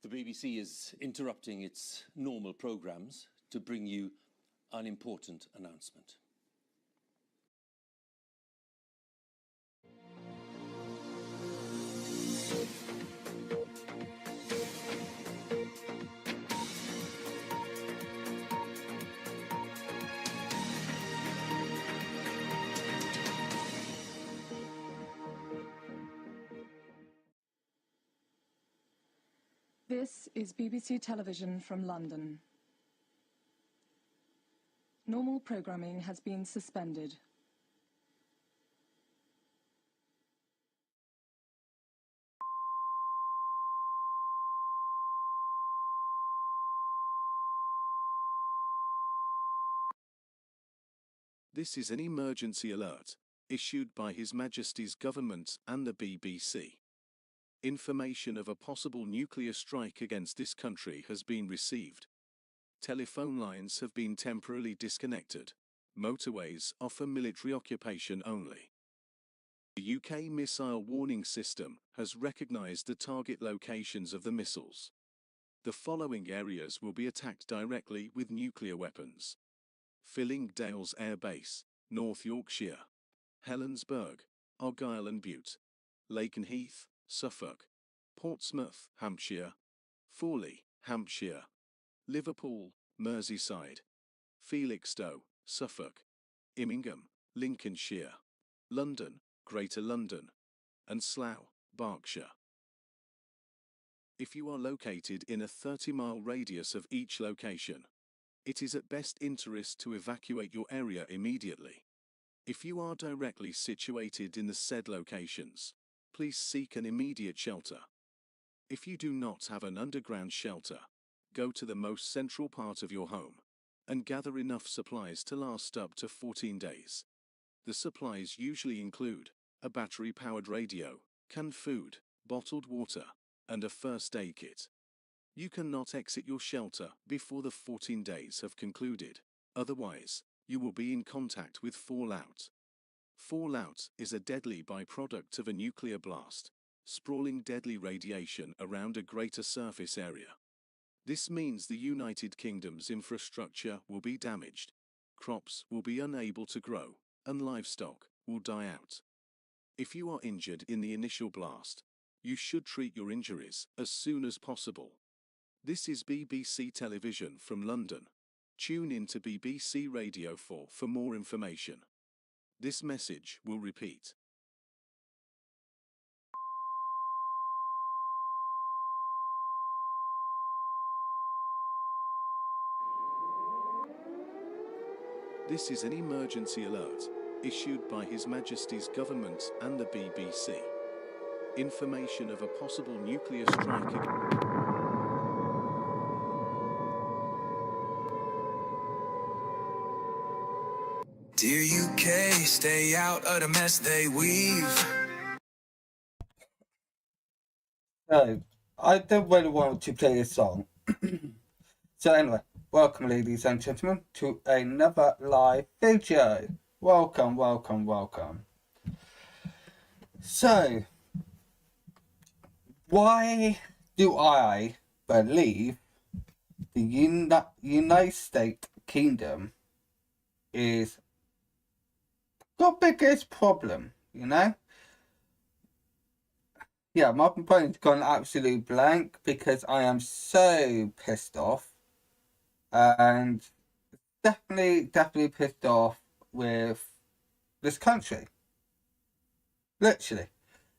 The BBC is interrupting its normal programmes to bring you an important announcement. This is BBC Television from London. Normal programming has been suspended. This is an emergency alert, issued by His Majesty's Government and the BBC. Information of a possible nuclear strike against this country has been received. Telephone lines have been temporarily disconnected. Motorways are for military occupation only. The UK Missile Warning System has recognised the target locations of the missiles. The following areas will be attacked directly with nuclear weapons: Fillingdales Air Base, North Yorkshire; Helensburgh, Argyll and Bute; Lakenheath, Suffolk; Portsmouth, Hampshire; Fawley, Hampshire; Liverpool, Merseyside; Felixstowe, Suffolk; Immingham, Lincolnshire; London, Greater London; and Slough, Berkshire. If you are located in a 30-mile radius of each location, it is at best interest to evacuate your area immediately. If you are directly situated in the said locations, please seek an immediate shelter. If you do not have an underground shelter, go to the most central part of your home and gather enough supplies to last up to 14 days. The supplies usually include a battery-powered radio, canned food, bottled water, and a first aid kit. You cannot exit your shelter before the 14 days have concluded, otherwise, you will be in contact with fallout. Fallout is a deadly byproduct of a nuclear blast, sprawling deadly radiation around a greater surface area. This means the United Kingdom's infrastructure will be damaged, crops will be unable to grow, and livestock will die out. If you are injured in the initial blast, you should treat your injuries as soon as possible. This is BBC Television from London. Tune in to BBC Radio 4 for more information. This message will repeat. This is an emergency alert, issued by His Majesty's Government and the BBC. Information of a possible nuclear strike against... Dear UK, stay out of the mess they weave. So, I don't really want to play this song. So anyway, welcome ladies and gentlemen to another live video. Welcome, welcome, welcome. So, why do I believe the United States Kingdom is the biggest problem, you know? Yeah, my brain's gone absolutely blank because I am so pissed off, and definitely pissed off with this country, literally.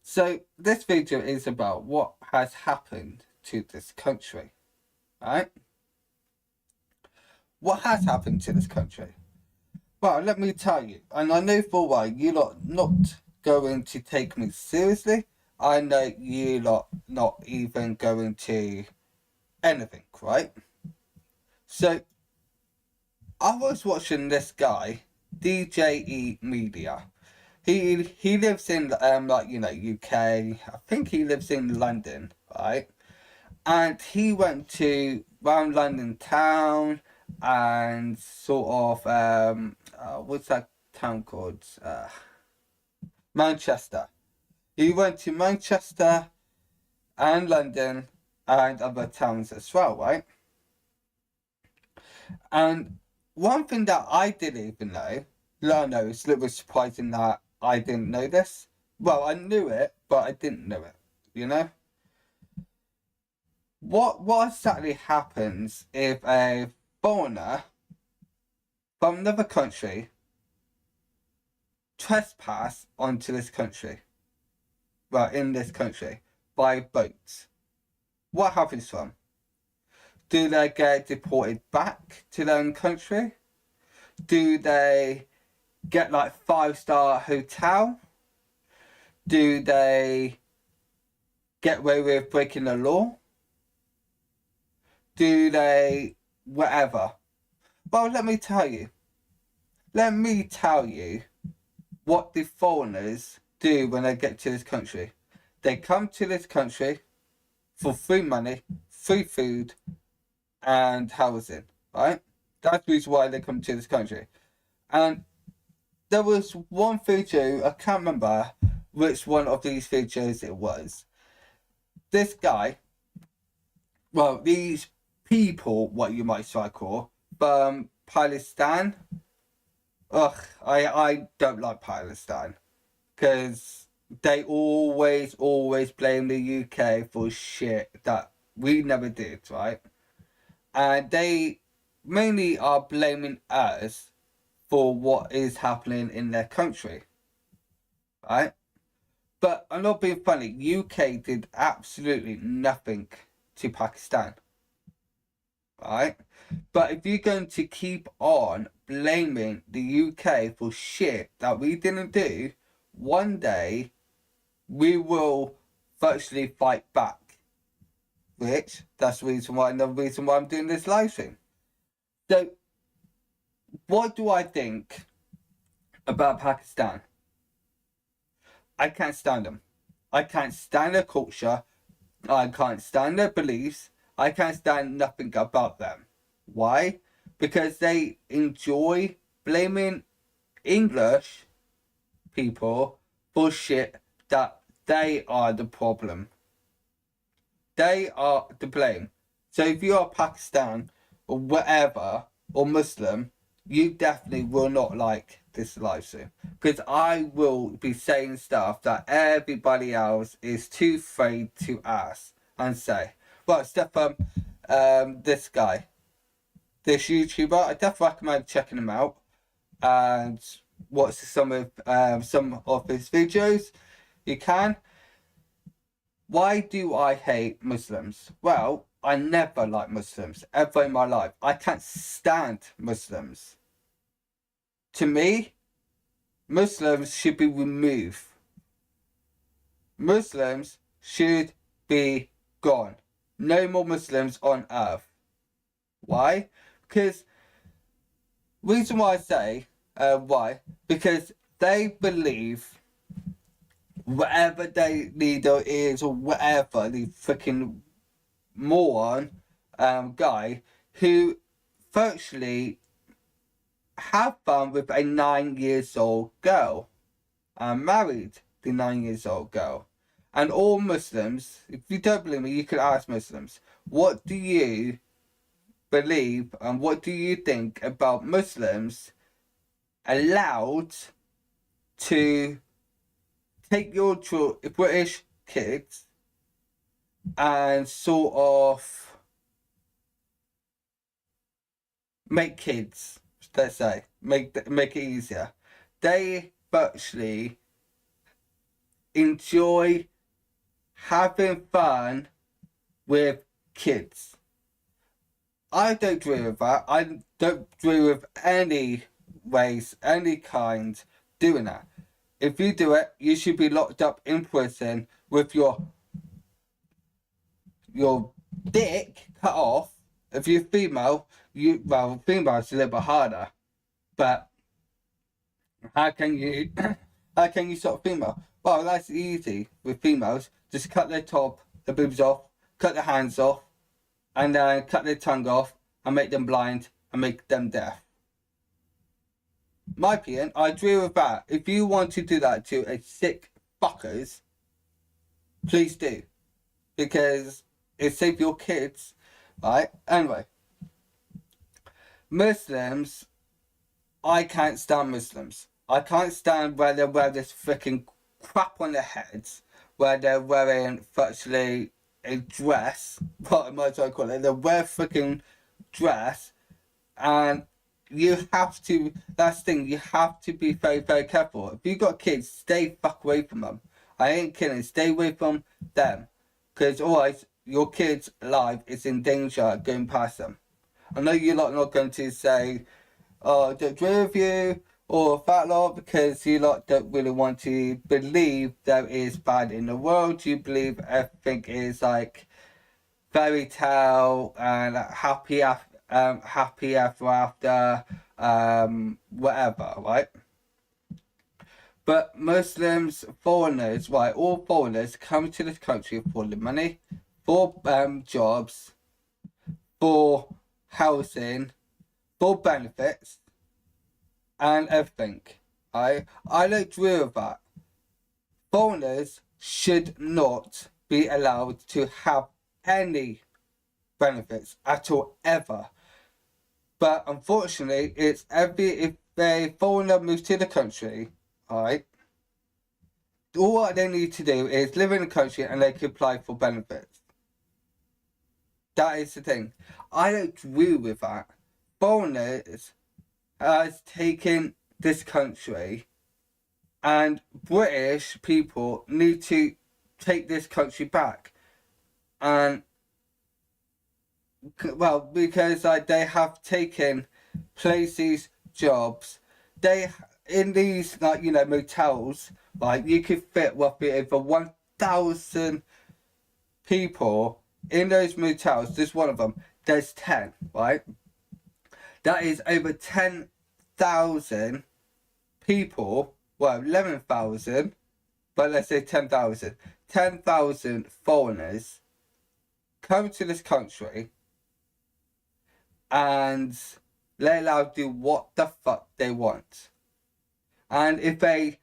So this video is about what has happened to this country, right? What has happened to this country? Well, let me tell you, and I know for a while you lot not going to take me seriously. I know you lot not even going to anything, right? So, I was watching this guy, DJE Media. He lives in like, you know, UK. I think he lives in London, right? And he went to around London town and sort of what's that town called? Manchester. He went to Manchester and London and other towns as well, right? And one thing that I didn't even know, I know it's a little bit surprising that I didn't know this. Well, I knew it, but I didn't know it, you know? What exactly happens if a foreigner from another country trespass onto this country? Well, in this country, by boat. What happens to them? Do they get deported back to their own country? Do they get like 5-star hotel? Do they get away with breaking the law? Do they whatever? Well, let me tell you what the foreigners do when they get to this country. They come to this country for free money, free food, and housing, right? That's the reason why they come to this country. And there was one video, I can't remember which one of these videos it was. This guy, well, these people, what you might call, from Palestine. Ugh, I don't like Palestine, because they always blame the UK for shit that we never did, right? And they mainly are blaming us for what is happening in their country, right? But I'm not being funny, UK did absolutely nothing to Pakistan, right? But if you're going to keep on blaming the UK for shit that we didn't do, one day we will virtually fight back. Which, that's the reason why, another reason why I'm doing this live stream. So, what do I think about Pakistan? I can't stand them. I can't stand their culture. I can't stand their beliefs. I can't stand nothing about them. Why? Because they enjoy blaming English people for shit that they are the problem. They are to blame. So if you are Pakistan or whatever, or Muslim, you definitely will not like this live stream. Because I will be saying stuff that everybody else is too afraid to ask and say. Well, Stefan, this guy, this YouTuber, I definitely recommend checking him out and watch some of his videos. You can. Why do I hate Muslims? Well, I never liked Muslims ever in my life. I can't stand Muslims. To me, Muslims should be removed. Muslims should be gone. No more Muslims on earth. Why? Because, reason why I say why, because they believe whatever their leader is or whatever, the freaking moron guy who virtually have fun with a 9-year-old girl and married the 9-year-old girl. And all Muslims, if you don't believe me, you could ask Muslims, what do you believe and what do you think about Muslims allowed to take your British kids and sort of make kids, let's say, make it easier. They virtually enjoy having fun with kids. I don't agree with that. I don't agree with any race, any kind doing that. If you do it, you should be locked up in prison with your dick cut off. If you're female, female's a little bit harder. But how can you stop female? Well, that's easy with females. Just cut their top, the boobs off, cut their hands off, and then cut their tongue off and make them blind and make them deaf. My opinion, I agree with that. If you want to do that to a sick fuckers, please do. Because is save your kids, right? Anyway, Muslims, I can't stand Muslims. I can't stand where they wear this freaking crap on their heads, where they're wearing virtually a dress, what am I trying to call it? They wear freaking dress, and you have to, that's the thing, you have to be very, very careful. If you got kids, stay fuck away from them. I ain't kidding, stay away from them. Because otherwise, your kid's life is in danger going past them. I know you're not going to say, oh, I don't agree with you, or that lot, because you lot don't really want to believe there is bad in the world. You believe everything is like fairy tale and happy ever after, whatever, right? But Muslims, foreigners, right, all foreigners come to this country for the money, for jobs, for housing, for benefits, and everything. I don't agree with that. Foreigners should not be allowed to have any benefits at all, ever. But unfortunately, it's if a foreigner moves to the country, right, all what they need to do is live in the country and they can apply for benefits. That is the thing. I don't agree with that. Foreigners has taken this country, and British people need to take this country back. And well, because they have taken places, jobs. They in these motels, like you could fit roughly over 1,000 people in those motels. There's one of them. There's 10, right? That is over 10,000 people. Well, 11,000, but let's say 10,000. 10,000 foreigners come to this country, and they're allowed to do what the fuck they want. And if a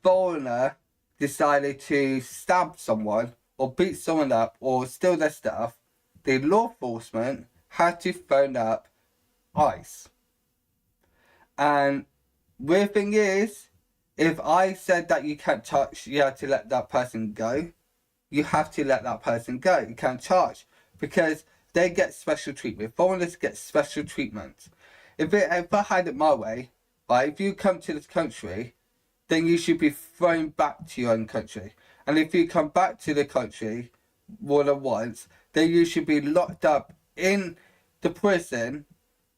foreigner decided to stab someone or beat someone up or steal their stuff, the law enforcement had to phone up ICE. And weird thing is, if I said that you can't touch, you have to let that person go. You have to let that person go. You can't charge, because they get special treatment. Foreigners get special treatment. If I had it my way, right, if you come to this country, then you should be thrown back to your own country. And if you come back to the country more than once, then you should be locked up in the prison.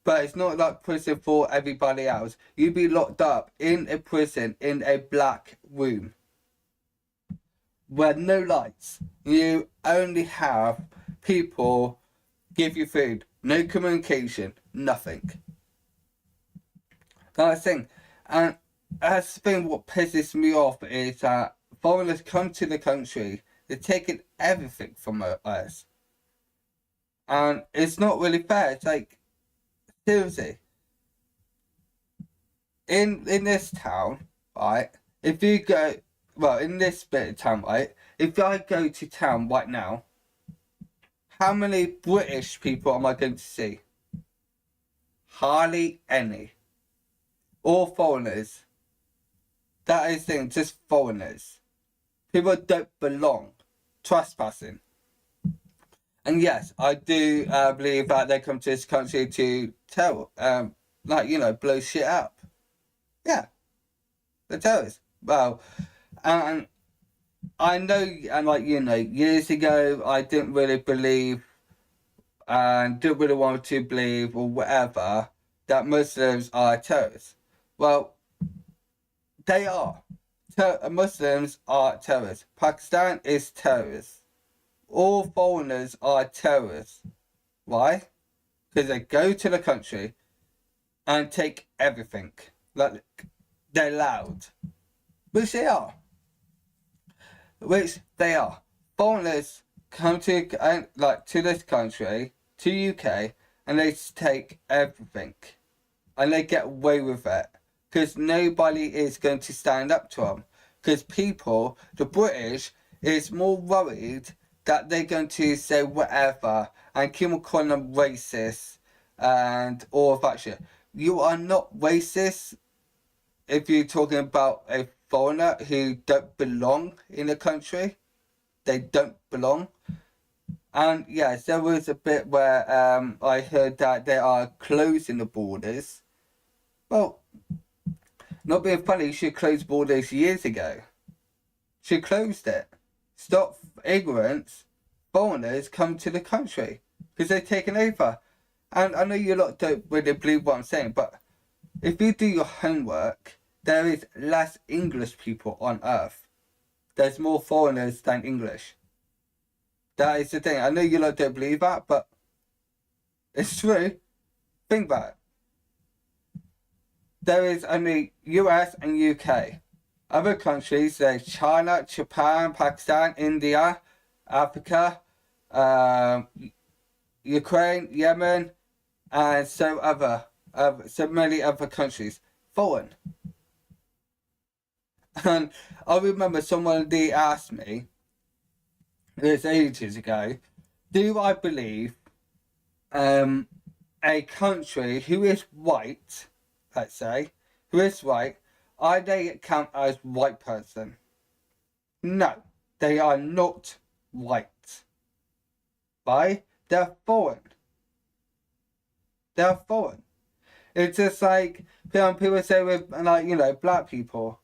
But it's not like prison for everybody else. You'd be locked up in a prison in a black room where no lights. You only have people give you food, no communication, nothing. That's the thing. And that's the thing, what pisses me off is that foreigners come to the country, they're taking everything from us. And it's not really fair. It's like, seriously. In this town, right, if you go, well, in this bit of town, right, if I go to town right now, how many British people am I going to see? Hardly any. All foreigners. That is the thing, just foreigners. People don't belong. Trespassing. And yes, I do believe that they come to this country to tell, blow shit up. Yeah. They're terrorists. Well, and I know, and years ago, I didn't really believe and didn't really want to believe or whatever that Muslims are terrorists. Well, they are. Muslims are terrorists. Pakistan is terrorists. All foreigners are terrorists. Why? Because they go to the country and take everything. Like, they're loud. Which they are. Foreigners come to this country, to UK, and they take everything. And they get away with it. Because nobody is going to stand up to them. Because the British, is more worried that they're going to say whatever and keep on calling them racist and all of that shit. You are not racist if you're talking about a foreigner who don't belong in the country. They don't belong. And yes, there was a bit where I heard that they are closing the borders. Well, not being funny, she closed borders years ago. She closed it. Stop ignorance. Foreigners come to the country because they've taken over. And I know you lot don't really believe what I'm saying, but if you do your homework, there is less English people on earth. There's more foreigners than English. That is the thing. I know you lot don't believe that, but it's true. Think about it. There is only US and UK. Other countries, there's China, Japan, Pakistan, India, Africa, Ukraine, Yemen, and so many other countries. Foreign. And I remember someone asked me, this ages ago, do I believe a country who is white, let's say, who is white, are they count as white person? No, they are not white. Right? They're foreign. They're foreign. It's just like people say with, like, you know, black people.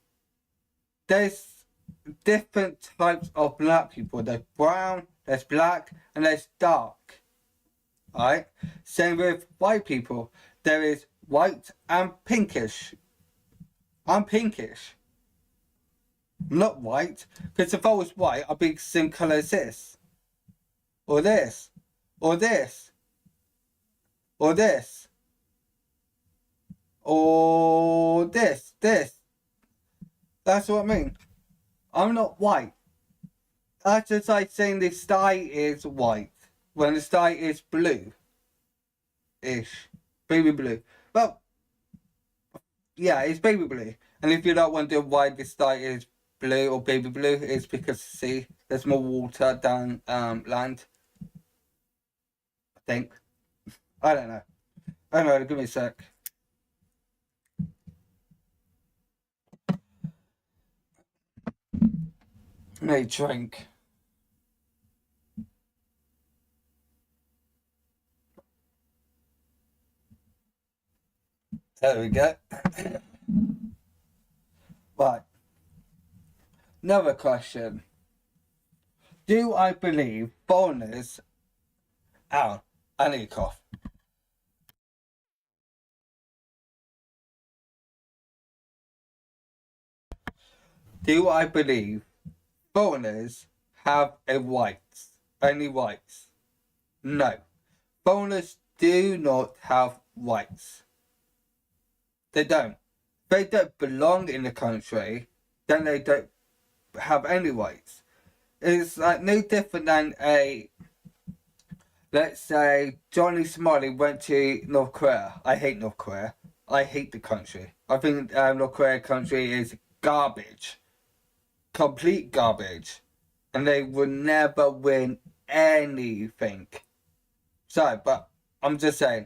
There's different types of black people. There's brown, there's black, and there's dark. Alright? Same with white people. There is white and pinkish. I'm pinkish. I'm not white. Because if I was white, I'd be the same colour as this. Or this. Or this. Or this. Or this. This. That's what I mean. I'm not white. That's just like saying the sky is white when the sky is blue. Ish. Baby blue. Well, yeah, it's baby blue. And if you're not wondering why the sky is blue or baby blue, it's because, see, there's more water down land. I think. I don't know. I don't know, give me a sec. May drink. There we go. Right. Another question. Do I believe foreigners... Ow, I need a cough. Do I believe foreigners have a rights? Any rights? No. Foreigners do not have rights. They don't. If they don't belong in the country, then they don't have any rights. It's like no different than let's say Johnny Smiley went to North Korea. I hate North Korea. I hate the country. I think North Korea country is garbage. Complete garbage. And they will never win anything. Sorry, but I'm just saying.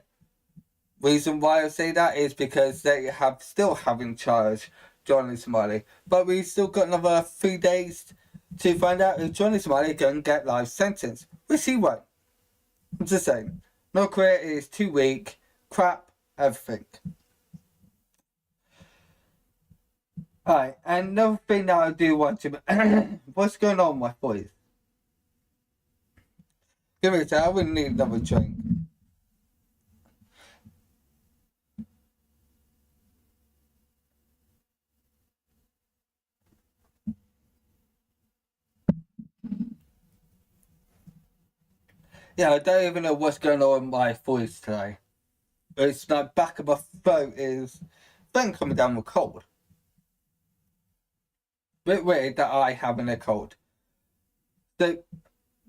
Reason why I say that is because they still have in charge Johnny Smiley. But we still got another 3 days to find out if Johnny Smiley can get life sentence. Which he won't. I'm just saying. North Korea is too weak. Crap. Everything. Alright, and another thing that I do want to... What's going on with my voice? Give me a second, I really need another drink. Yeah, I don't even know what's going on with my voice today. It's like back of my throat is then coming down with cold. Bit weird that I having a cold. So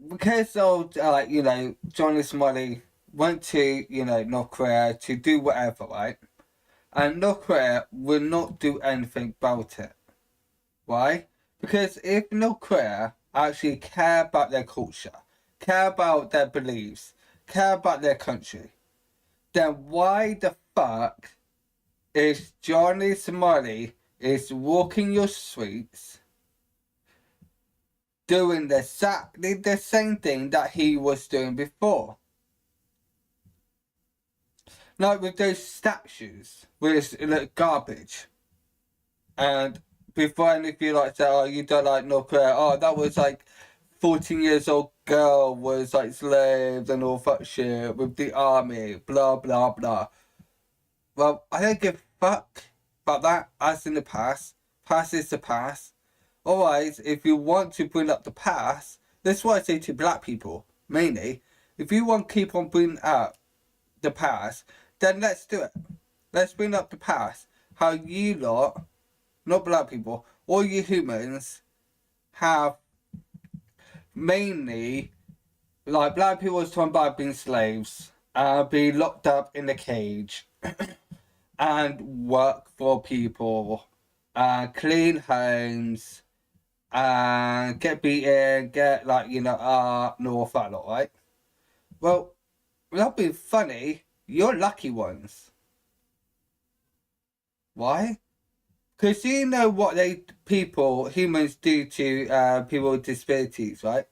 because of you know, Johnny Smiley went to, you know, North Korea to do whatever, right? And North Korea will not do anything about it. Why? Because if North Korea actually care about their culture, care about their beliefs, care about their country, then why the fuck is Johnny Somali is walking your streets doing exactly the same thing that he was doing before? Like with those statues, which look garbage. And before any of you like say, oh, you don't like North Korea, oh, that was like 14 years old girl was like slaved and all that shit with the army, blah, blah, blah. Well, I don't give a fuck about that as in the past. Past is the past. Alright, if you want to bring up the past, this is what I say to black people, mainly. If you want to keep on bringing up the past, then let's do it. Let's bring up the past. How you lot, not black people, all you humans have mainly, like black people was talking about being slaves, be locked up in a cage, and work for people, clean homes, and get beaten, get like, and all that lot, right? Well, without being funny, you're lucky ones. Why? Because you know what humans do to people with disabilities, right?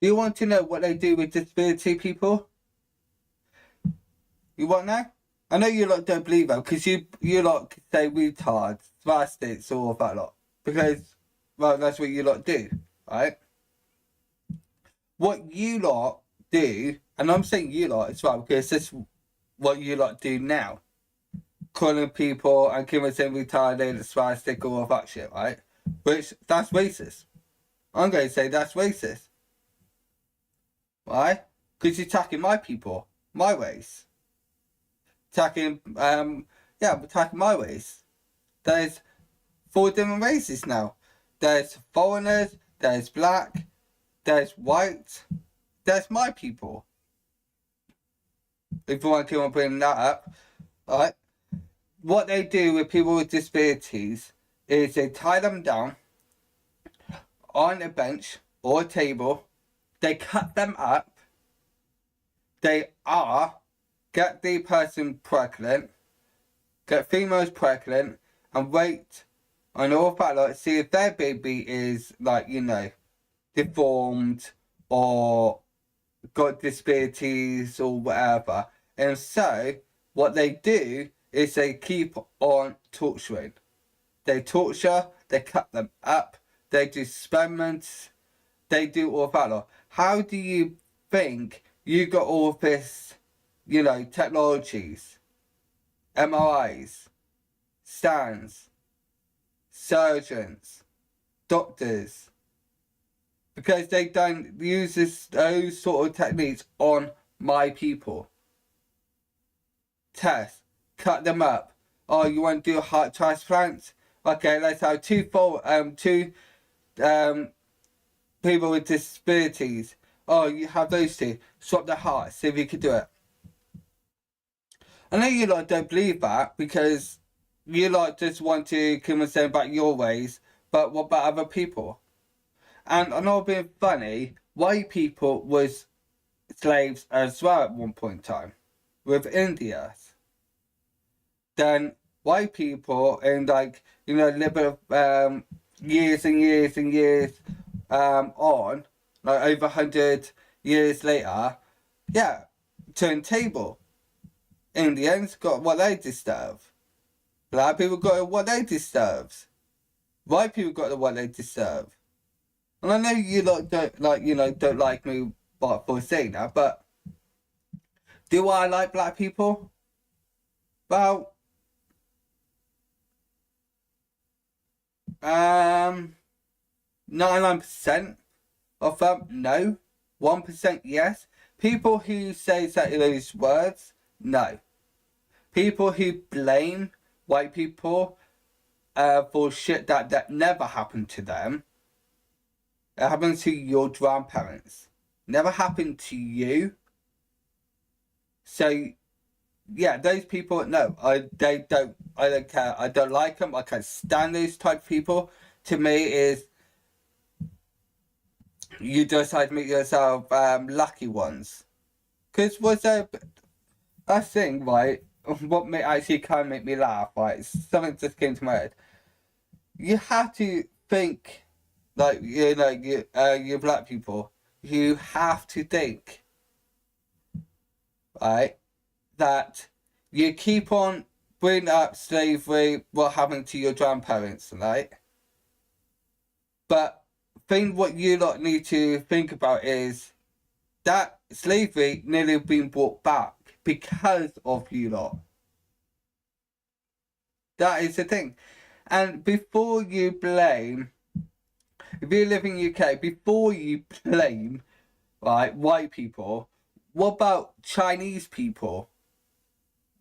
You want to know what they do with disability people? You want to know? I know you lot don't believe that because you lot say retards, spastics, all of that lot. Because, well, that's what you lot do, right? What you lot do, and I'm saying you lot as well because this is what you lot do now. Calling people and giving them retarded, spastic, all of that shit, right? Which, that's racist. I'm going to say that's racist. Why? Because you're attacking my people, my race. Attacking my race. There's 4 different races now. There's foreigners, there's black, there's white, there's my people. If you want to keep on bringing that up, alright? What they do with people with disabilities is they tie them down on a bench or a table, they cut them up, get the person pregnant, get females pregnant, and wait on all that lot, see if their baby is like, deformed or got disabilities or whatever. And so what they do is they keep on torturing. They torture, they cut them up, they do experiments, they do all that lot. How do you think you got all of this, technologies, MRIs, scans, surgeons, doctors? Because they don't use those sort of techniques on my people. Test, cut them up. Oh, you want to do a heart transplant? Okay, let's have two people with disabilities. Oh, you have those two. Swap their hearts, see if you can do it. I know you lot don't believe that because you lot just want to come and say about your ways, but what about other people? And I'm not being funny, white people was slaves as well at one point in time with India. Then white people in years and years and years on, like over 100 years later, turned table. Indians got what they deserve. Black people got what they deserve. White people got what they deserve. And I know you lot don't like me for saying that, but do I like black people? Well, 99% of them, no. 1% yes. People who say those words, no. People who blame white people for shit that never happened to them. It happened to your grandparents. Never happened to you. So yeah, those people, no, I don't care. I don't like them. I can't stand those type of people. To me, is you decide to make yourself lucky ones. Because was there a thing, right? What actually kind of make me laugh, right? Something just came to my head. You have to think, like, you know, you black people, you have to think, right, that you keep on bringing up slavery, what happened to your grandparents, right? But what you lot need to think about is that slavery nearly been brought back because of you lot. That is the thing. And before you blame, if you live in UK, before you blame, right, white people, what about Chinese people?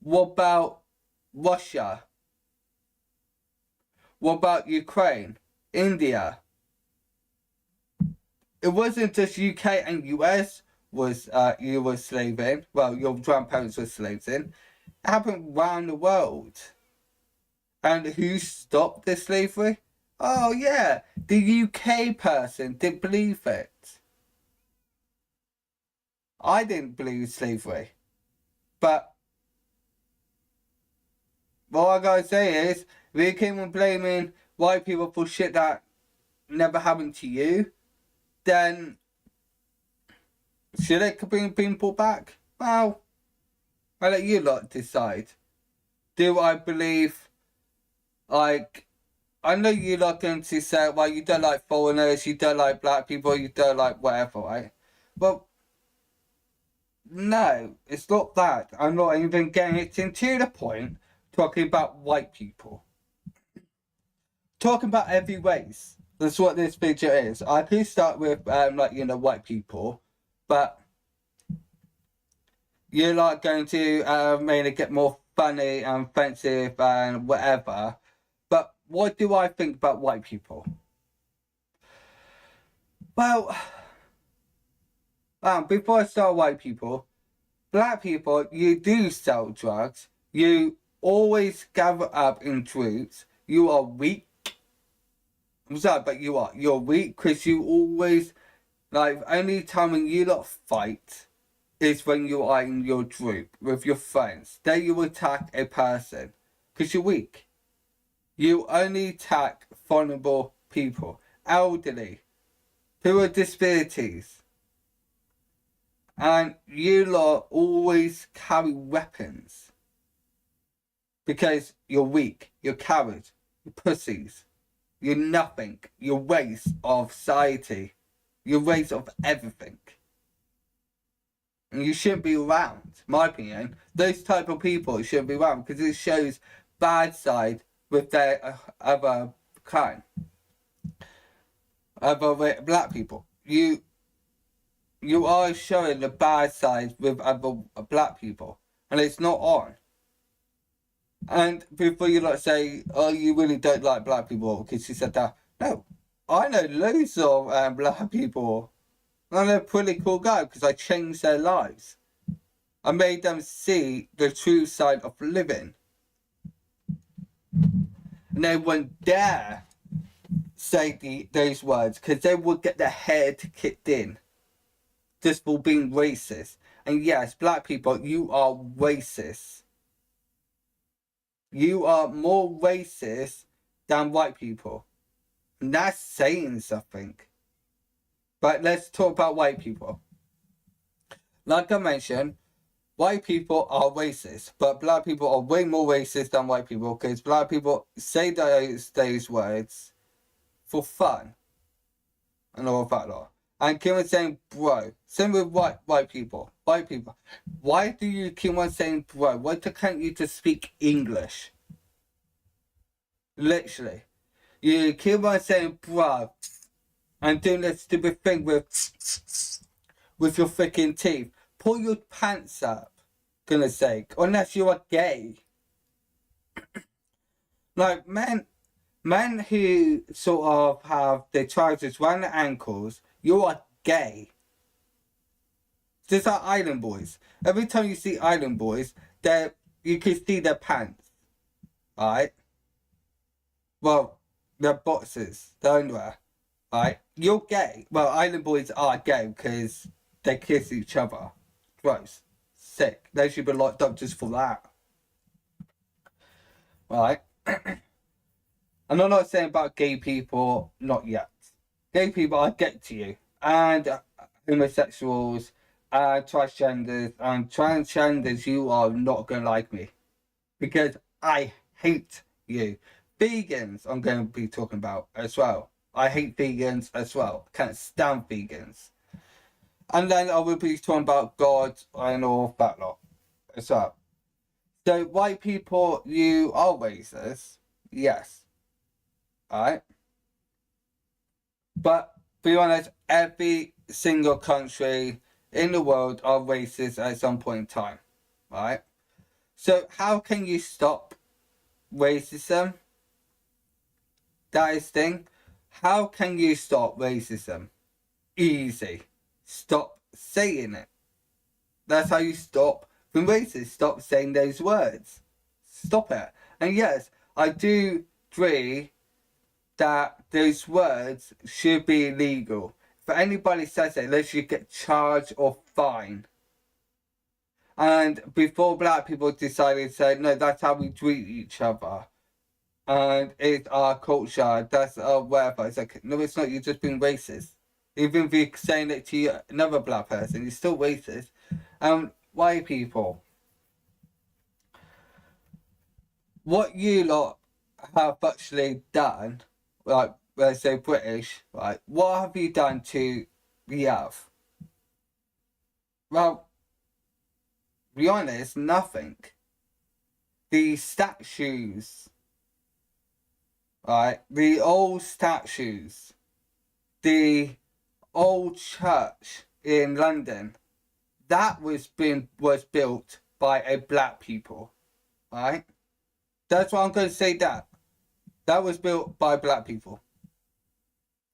What about Russia? What about Ukraine? India? It wasn't just UK and US was you were slaving. Well, your grandparents were slaves in. It happened around the world. And who stopped the slavery? Oh yeah, the UK person didn't believe it. I didn't believe slavery. But what I gotta say is, if you keep on blaming white people for shit that never happened to you, then should it be being brought back? Well, I'll let you lot decide. Do I believe, like, I know you lot going to say, well, you don't like foreigners, you don't like black people, you don't like whatever, right? Well, no, it's not that. I'm not even getting it into the point talking about white people. Talking about every race. That's what this video is. I could start with, like, you know, white people, but you're not going to make it get more funny and offensive and whatever. But what do I think about white people? Well, before I start white people, black people, you do sell drugs. You always gather up in groups. You are weak. I'm sorry, but you're weak because you always, like, only time when you lot fight is when you are in your group with your friends. Then you attack a person because you're weak. You only attack vulnerable people, elderly, people with disabilities. And you lot always carry weapons because you're weak, you're cowards, you're pussies. You're nothing. You're waste of society. You're waste of everything. And you shouldn't be around, my opinion. Those type of people shouldn't be around because it shows bad side with their other kind. Other black people. You are showing the bad side with other black people. And it's not on. And before you like say, oh, you really don't like black people because she said that. No, I know loads of black people. And I'm a pretty cool guy because I changed their lives. I made them see the true side of living. And they wouldn't dare say those words because they would get their head kicked in. Just for being racist. And yes, black people, you are racist. You are more racist than white people. And that's saying something. But let's talk about white people. Like I mentioned, white people are racist. But black people are way more racist than white people. Because black people say those words for fun. And all of that lot. And keep on saying bro. Same with white people. White people. Why do you keep on saying bro? Why can't you just speak English? Literally. You keep on saying bro. And doing that stupid thing with your freaking teeth. Pull your pants up. Goodness sake. Unless you are gay. Like men who sort of have their trousers around their ankles. You are gay. Just like Island Boys. Every time you see Island Boys, you can see their pants, right? Well, their boxers, their underwear, right? You're gay. Well, island boys are gay because they kiss each other. Gross. Sick. They should be locked up just for that. Right? And I'm not saying about gay people, not yet. Gay people, I get to you. And homosexuals, and transgenders, you are not going to like me. Because I hate you. Vegans, I'm going to be talking about as well. I hate vegans as well. I can't stand vegans. And then I will be talking about God and all that lot as well. So, white people, you are racist. Yes. Alright? But, be honest, every single country in the world are racist at some point in time. Right? So, how can you stop racism? That is the thing. How can you stop racism? Easy. Stop saying it. That's how you stop from racist. Stop saying those words. Stop it. And yes, I do agree that those words should be illegal. If anybody says it, they should get charged or fined. And before black people decided to say, no, that's how we treat each other. And it's our culture, that's our whatever. It's like, no, it's not, you're just being racist. Even if you're saying it to another black person, you're still racist. White people, what you lot have actually done, like, let's say British, right, what have you done to the earth? Well, be honest, nothing. The statues, right, the old statues, the old church in London, that was built by a black people, right? That's what I'm going to say. That was built by black people.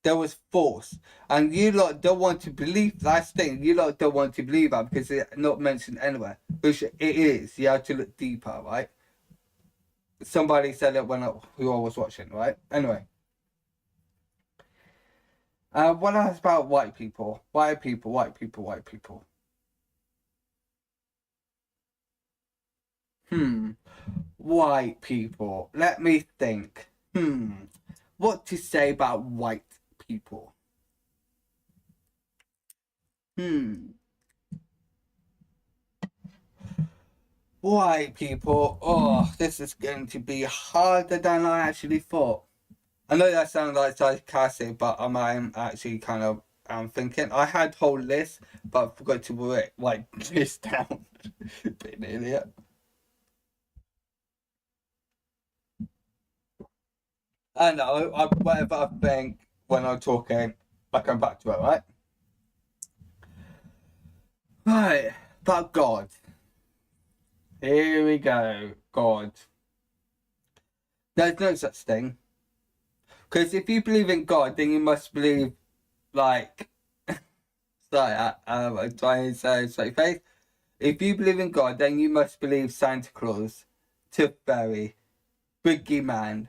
There was force, and you lot don't want to believe that thing. You lot don't want to believe that because it's not mentioned anywhere, which it is. You have to look deeper, right? Somebody said it who I was watching, right? Anyway. What else about white people? White people. White people. Let me think. What to say about white people? White people. Oh, this is going to be harder than I actually thought. I know that sounds like sarcastic, but I'm actually kind of thinking. I had a whole list, but I forgot to write this down. Bit an idiot. I know, whatever I think when I'm talking, I come back to it, right? Right, about God. Here we go, God. There's no such thing. Because if you believe in God, then you must believe, like, sorry, I'm trying to say straight face. If you believe in God, then you must believe Santa Claus, Tooth Fairy, Boogeyman,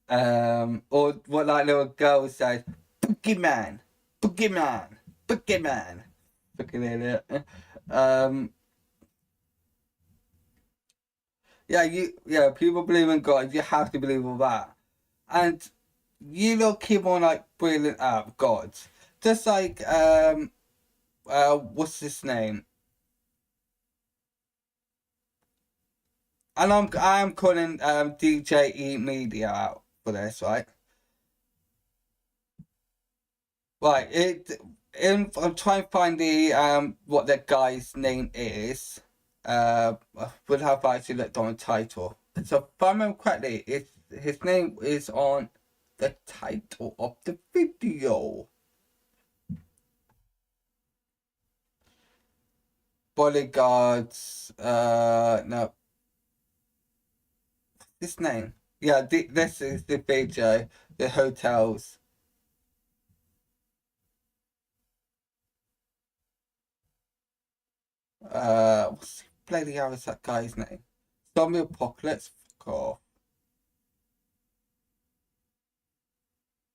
or what that little girl says, Boogeyman, Boogeyman, Boogeyman. Fucking idiot. Yeah, people believe in God, you have to believe all that. And you lot keep on like bringing up gods. Just like what's his name? And I'm calling DJ E Media out for this, right? Right, I'm trying to find the what that guy's name is. Would have actually looked on the title. So if I remember correctly, his name is on the title of the video. Bodyguards, no. This name. Yeah, this is the video, the hotels. What's the bloody hell is that guy's name? Zombie Apocalypse? Fuck off.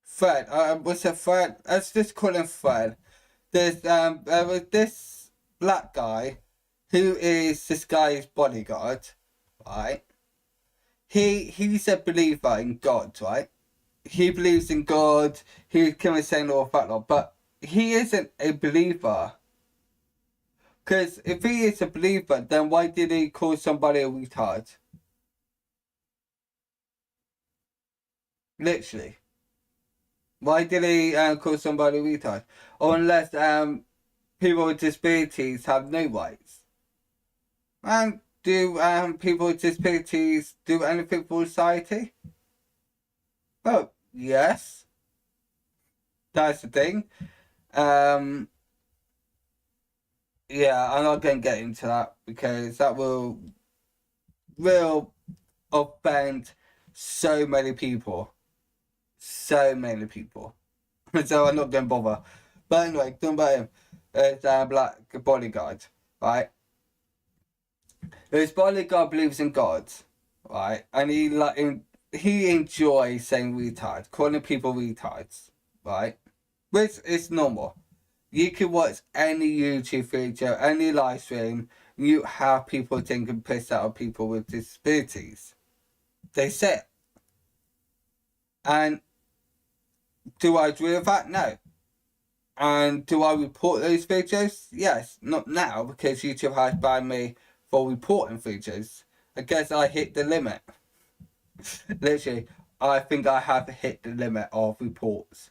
Fred. What's it, Fred? Let's just call him Fred. There's this black guy who is this guy's bodyguard, right? He's a believer in God, right? He believes in God. He can say all of that lot, but he isn't a believer. Because if he is a believer, then why did he call somebody a retard? Literally. Why did he call somebody a retard? Or unless people with disabilities have no rights. And do people with disabilities do anything for society? Oh, yes. That's the thing. Yeah, I'm not going to get into that because that will offend so many people. So many people. So I'm not going to bother. But anyway, talking about him. It's a black bodyguard, right? His bodyguard believes in God, right? And he enjoys saying retard, calling people retards, right? Which is normal. You can watch any YouTube video, any live stream, you have people taking piss out of people with disabilities. They say it. And do I agree with that? No. And do I report those videos? Yes. Not now, because YouTube has banned me for reporting videos. I guess I hit the limit. Literally, I think I have hit the limit of reports.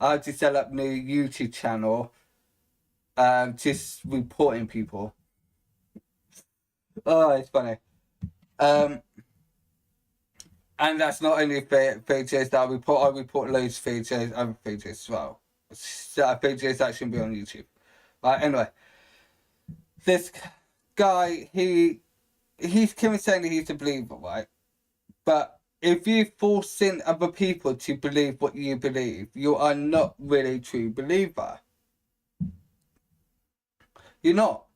I have to set up a new YouTube channel, just reporting people. Oh, it's funny. And that's not only videos that I report loads of videos, other videos as well. Videos that shouldn't be on YouTube. Right, anyway. This guy, he's saying that he's a believer, right? But if you force in other people to believe what you believe, you are not really a true believer. You're not.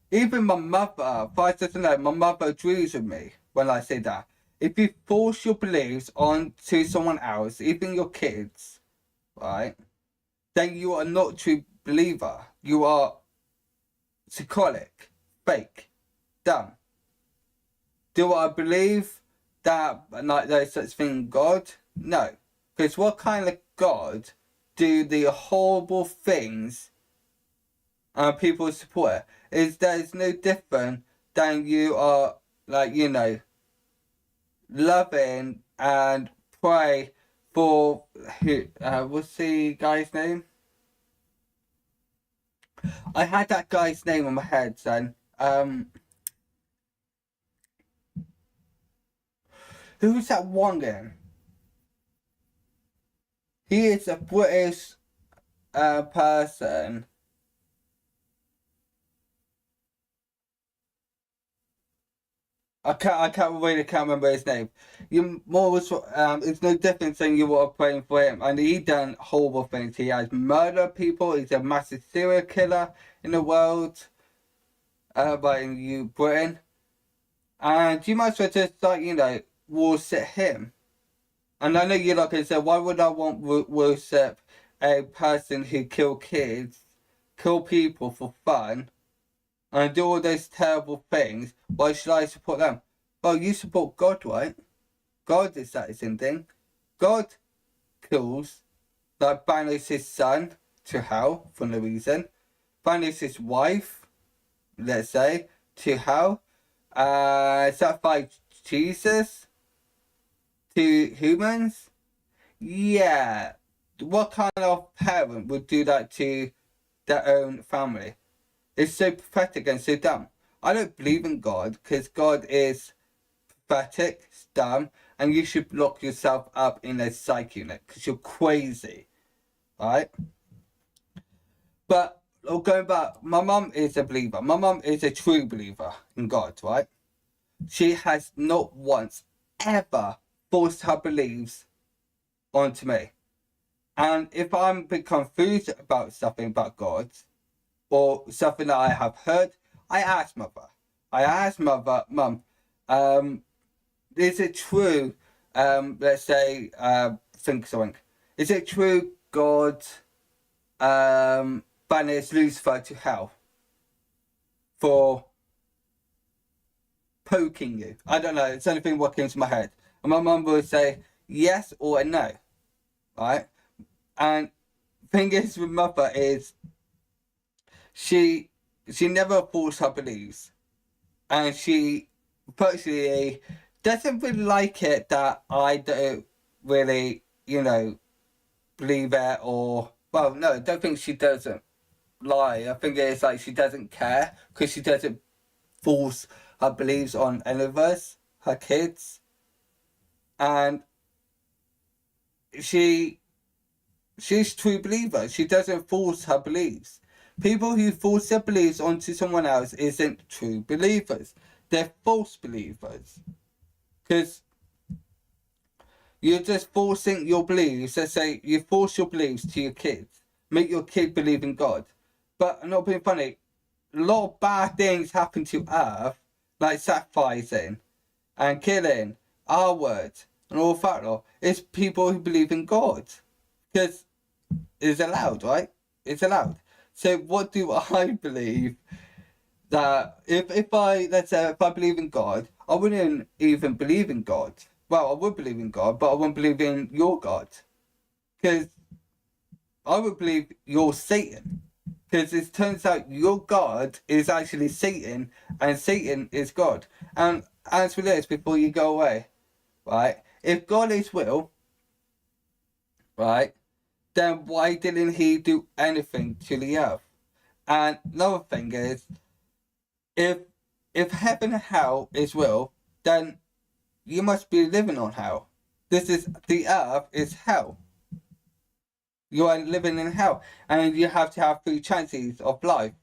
Even my mother, my mother agrees with me when I say that. If you force your beliefs onto someone else, even your kids, right, then you are not a true believer. You are psychotic, fake, dumb. Do I believe that like there's such thing in God? No. Because what kind of God do the horrible things people support it? There's no different than you are, like, you know, loving and pray for who what's the guy's name? I had that guy's name in my head, son. Who's that one again? He is a British person. I can't remember his name. It's no different saying you are praying for him, and he done horrible things. He has murdered people. He's a massive serial killer in the world, but in Britain, and you might as well just, like, you know, worship him. And I know you're not going to say, why would I want worship a person who kill kids, kill people for fun, and do all those terrible things? Why should I support them? Well, you support God, right? God is that same thing. God kills, like, banishes his son to hell for no reason, banishes his wife, let's say, to hell, sacrifice Jesus to humans. Yeah. What kind of parent would do that to their own family? It's so pathetic and so dumb. I don't believe in God because God is pathetic, dumb, and you should lock yourself up in a psych unit because you're crazy, right? But going back, my mum is a believer. My mum is a true believer in God, right? She has not once ever forced her beliefs onto me. And if I'm a bit confused about something about God, or something that I have heard, I ask mother. I asked Mum, is it true, let's say, think something. Is it true God banished Lucifer to hell for poking you? I don't know, it's the only thing what came to my head. And my mum would say yes or a no, right? And thing is with Mother is she never forced her beliefs, and she personally doesn't really like it that I don't really, believe it, or, well, no, I don't think she doesn't lie. I think it's like she doesn't care because she doesn't force her beliefs on any of us, her kids. And she's a true believer. She doesn't force her beliefs. People who force their beliefs onto someone else isn't true believers. They're false believers. Because you're just forcing your beliefs. Let's say you force your beliefs to your kids. Make your kid believe in God. But I'm not being funny. A lot of bad things happen to Earth, like sacrificing and killing, our words, and all that lot. It's people who believe in God. Because it's allowed, right? It's allowed. So what do I believe? That if I, let's say, if I believe in God, I wouldn't even believe in God. Well, I would believe in God, but I wouldn't believe in your God. Because I would believe you're Satan. Because it turns out your God is actually Satan, and Satan is God. And as for this, before you go away, right? If God is will, right, then why didn't he do anything to the earth? And another thing is, if heaven and hell is will, then you must be living on hell. The earth is hell. You are living in hell, and you have to have 3 chances of life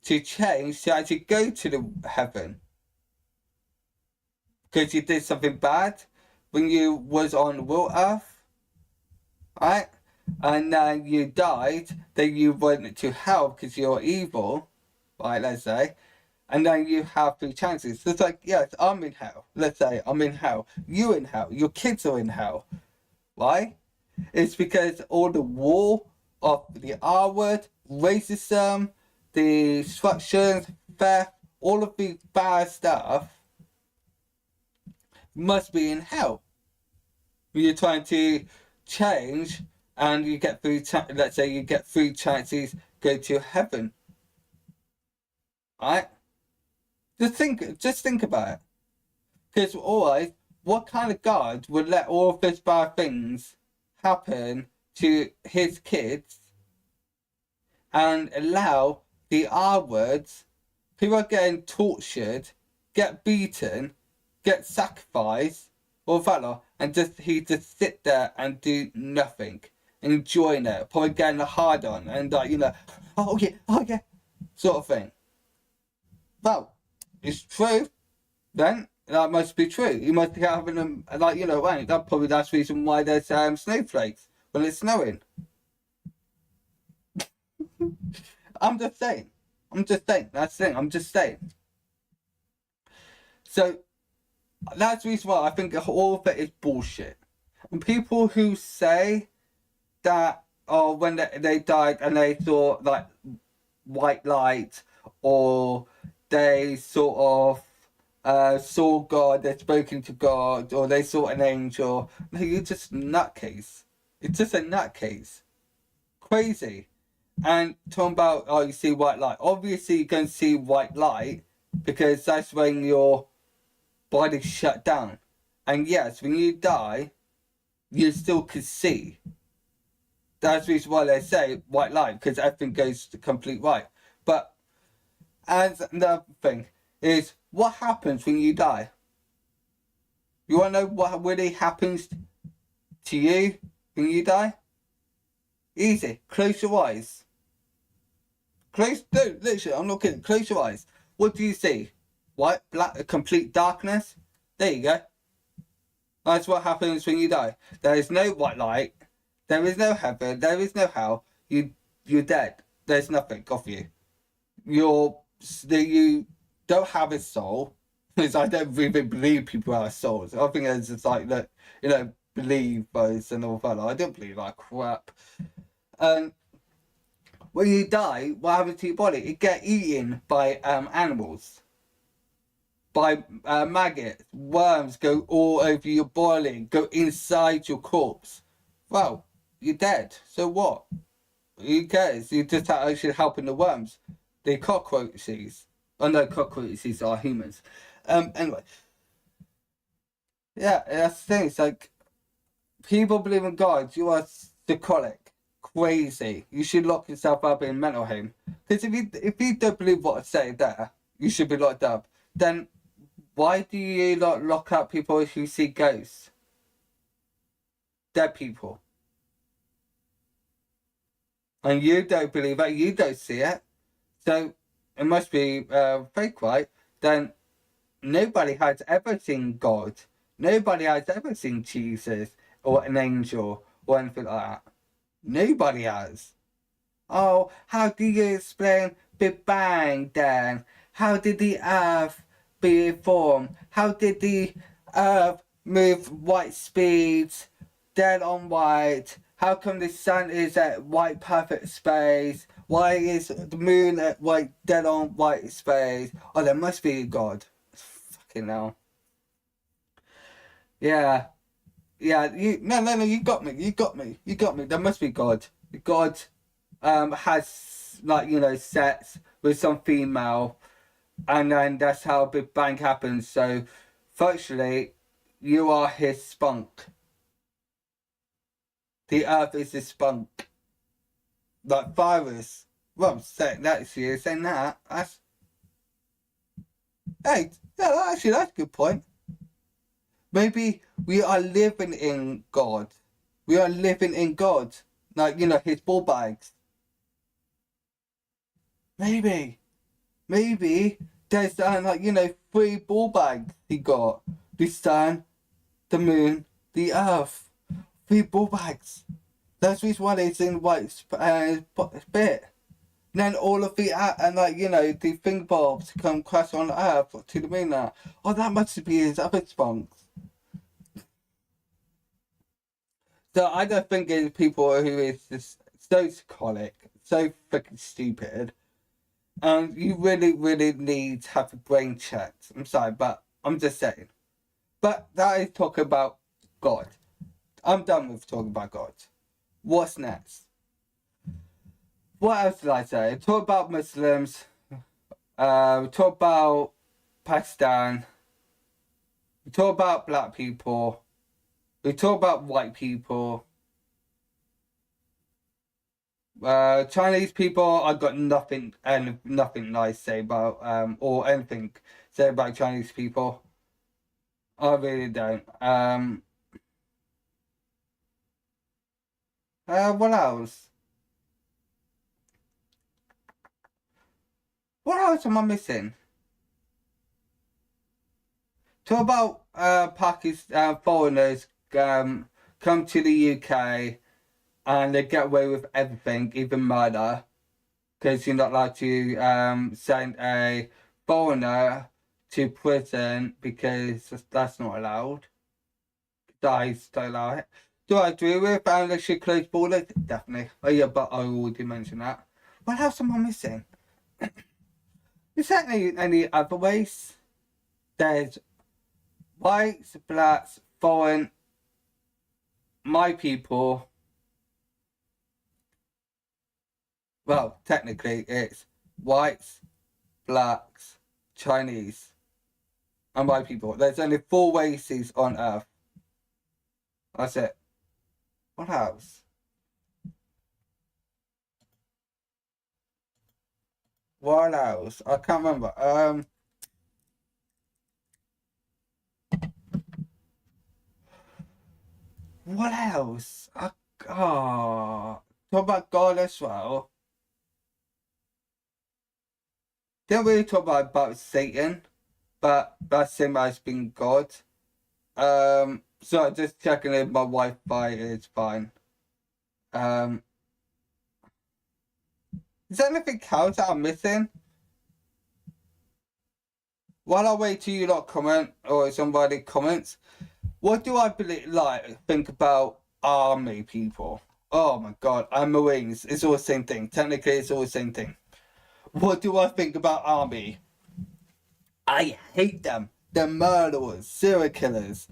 to change, to actually go to the heaven. Because you did something bad when you was on will earth, right? And then you died, then you went to hell because you're evil, right, let's say. And then you have 3 chances. So it's like, yes, I'm in hell. Let's say I'm in hell. You in hell. Your kids are in hell. Why? It's because all the war of the R word, racism, the destruction, theft, all of the bad stuff must be in hell. You're trying to change, and you get 3 let's say you get 3 chances, go to heaven. Right? Just think about it. Because always, what kind of God would let all of those bad things happen to his kids and allow the R words, people are getting tortured, get beaten, get sacrificed, all that lot, and he just sit there and do nothing, enjoying it, probably getting a hard on, and oh yeah, sort of thing. Well, it's true, then that must be true. You must be having them, right, that's probably the reason why there's snowflakes when it's snowing. I'm just saying, that's the thing, I'm just saying. So, that's the reason why I think all of it is bullshit. And people who say that, when they died and they saw, like, white light, or they sort of saw God, they're spoken to God, or they saw an angel. No, you're just a nutcase. It's just a nutcase. Crazy. And talking about, you see white light. Obviously, you're going to see white light because that's when your body's shut down. And yes, when you die, you still can see. That's the reason why they say white light, because everything goes to complete white. But and another thing is, what happens when you die? You want to know what really happens to you when you die? Easy. Close your eyes. Literally, I'm not kidding. Close your eyes. What do you see? White, black, complete darkness? There you go. That's what happens when you die. There is no white light. There is no heaven. There is no hell. You're dead. There's nothing of you. don't have a soul, because I don't really believe people have souls. I think it's just like that, you know, believers and all that. I don't believe that crap. And when you die, what happens to your body? It gets eaten by animals, by maggots. Worms go all over your body, go inside your corpse. Well, you're dead. So what? Who cares? You're just actually helping the worms. The cockroaches. Oh no, cockroaches are humans. Anyway. Yeah, that's the thing. It's like, people believe in God. You are psychotic. Crazy. You should lock yourself up in a mental home. Because if you don't believe what I say there, you should be locked up. Then why do you not lock up people who see ghosts? Dead people. And you don't believe it, you don't see it. So it must be fake, right? Then nobody has ever seen God. Nobody has ever seen Jesus or an angel or anything like that. Nobody has. Oh, how do you explain Big Bang then? How did the Earth be formed? How did the Earth move white speeds, dead on white? How come the sun is at white perfect space? Why is the moon at white dead on white space? Oh, there must be a God. Fucking hell. Yeah. Yeah, no, you got me. There must be God. God has, like, you know, sex with some female, and then that's how Big Bang happens. So virtually you are his spunk. The earth is his spunk. Like virus. Well, I'm saying that to you, saying that. That's, hey, yeah, actually that's a good point. Maybe we are living in God. We are living in God. Like, you know, his ball bags. Maybe there's like, you know, 3 ball bags he got. The sun, the moon, the earth. 3 ball bags. That's which one is in white bit. Then all of the and, like, you know, the thing bobs come crash on earth to the moon now. Oh, that must be his other spunks. So I don't think it's people who is just so psychotic, so freaking stupid. And you really, really need to have a brain checked. I'm sorry, but I'm just saying. But that is talking about God. I'm done with talking about God. What's next? What else did I say? Talk about Muslims. Talk about Pakistan. We talk about black people. We talk about white people. Chinese people, I've got nothing nice to say about, or anything to say about Chinese people. I really don't. What else? What else am I missing? Talk about Pakistan foreigners come to the UK and they get away with everything, even murder, because you're not allowed to send a foreigner to prison because that's not allowed. Guys don't allow it. Do I agree with they should close borders? Definitely. Oh yeah, but I already mentioned that. What else am I missing? Is there any other ways? There's whites, blacks, foreign, my people. Well, technically it's whites, blacks, Chinese, and my people. There's only 4 races on Earth. That's it. What else? What else? I can't remember. What else? Talk about God as well. Didn't really talk about Satan, but that's same as being God. So just checking if my Wi-Fi is fine. Is there anything else that I'm missing? while I wait till you lot comment, or somebody comments, what do I think about army people? Oh my god, I'm Marines. It's all the same thing. Technically, it's all the same thing. What do I think about army? I hate them. They're murderers, serial killers.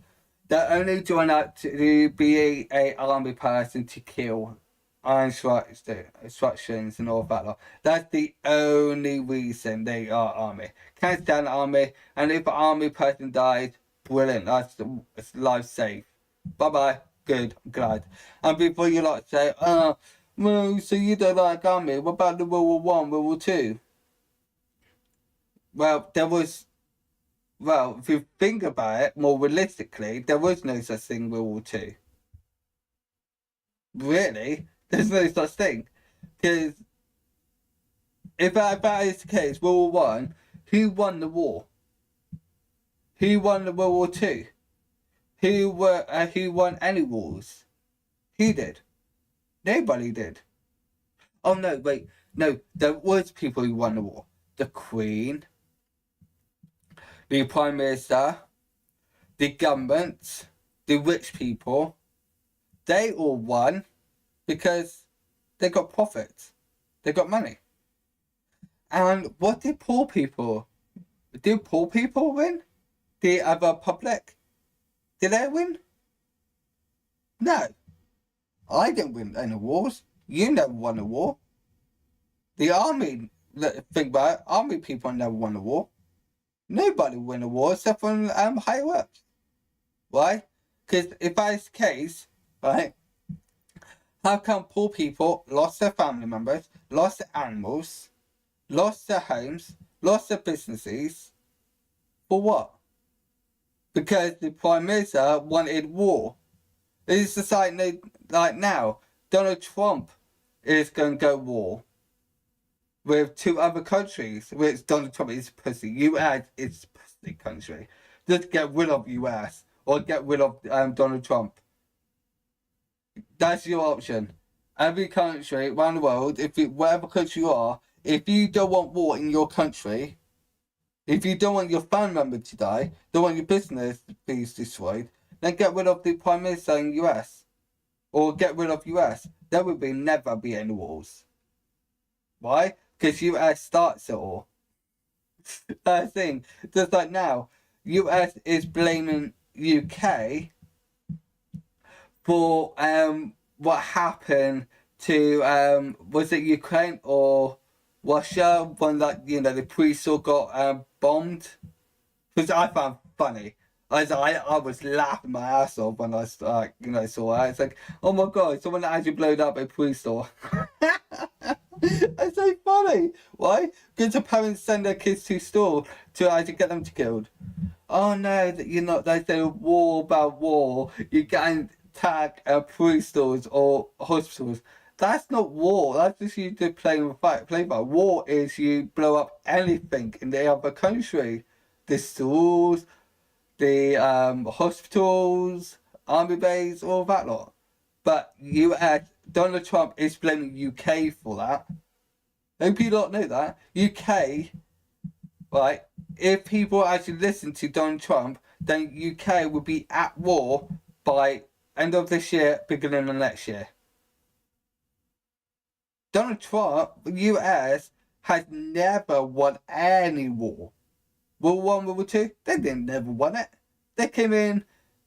They only join out to be a army person to kill instructions and all that lot. That's the only reason they are army. Can't stand the army, and if an army person died, brilliant. It's life safe. Bye bye. Good. I'm glad. And before you like say, well, so you don't like army? What about the World War One, World War Two? Well, if you think about it more realistically, there was no such thing World War Two. Really? There's no such thing. Because if that is the case, World War One, who won the war? Who won the World War Two? Who won any wars? Who did? Nobody did. Oh no, wait, no, there was people who won the war. The Queen, the Prime Minister, the government, the rich people, they all won because they got profits. They got money. And what did poor people? Did poor people win? The other public? Did they win? No. I didn't win any wars. You never won a war. The army, think about it, army people never won a war. Nobody won a war except from higher ups. Why? Because if that's the case, right, how come poor people lost their family members, lost their animals, lost their homes, lost their businesses? For what? Because the Prime Minister wanted war. It's just like now, Donald Trump is going to go war with two other countries, which Donald Trump is pussy. US is pussy country. Just get rid of US or get rid of Donald Trump. That's your option. Every country around the world, whatever country you are, if you don't want war in your country, if you don't want your family member to die, don't want your business to be destroyed, then get rid of the Prime Minister in US. Or get rid of US. There will never be any wars. Why? Because US starts it all. That's the thing. Just like now, US is blaming UK for what happened to was it Ukraine or Russia when the priests all got bombed? Which I found funny. I was laughing my ass off when I saw that. It's like, oh my god, someone actually blowed up a priest store. It's so funny. Why? Because the parents send their kids to school to actually get them killed. Oh no, they say war about war. You can attack priest stores or hospitals. That's not war. That's just you to play by. War is you blow up anything in the other country. The schools, the hospitals, army base, all that lot. But Donald Trump is blaming UK for that. Hope you don't know that. UK, right, if people actually listen to Donald Trump, then UK will be at war by end of this year, beginning of next year. Donald Trump, US, has never won any war. World War One, World War Two, they didn't never won it. They came in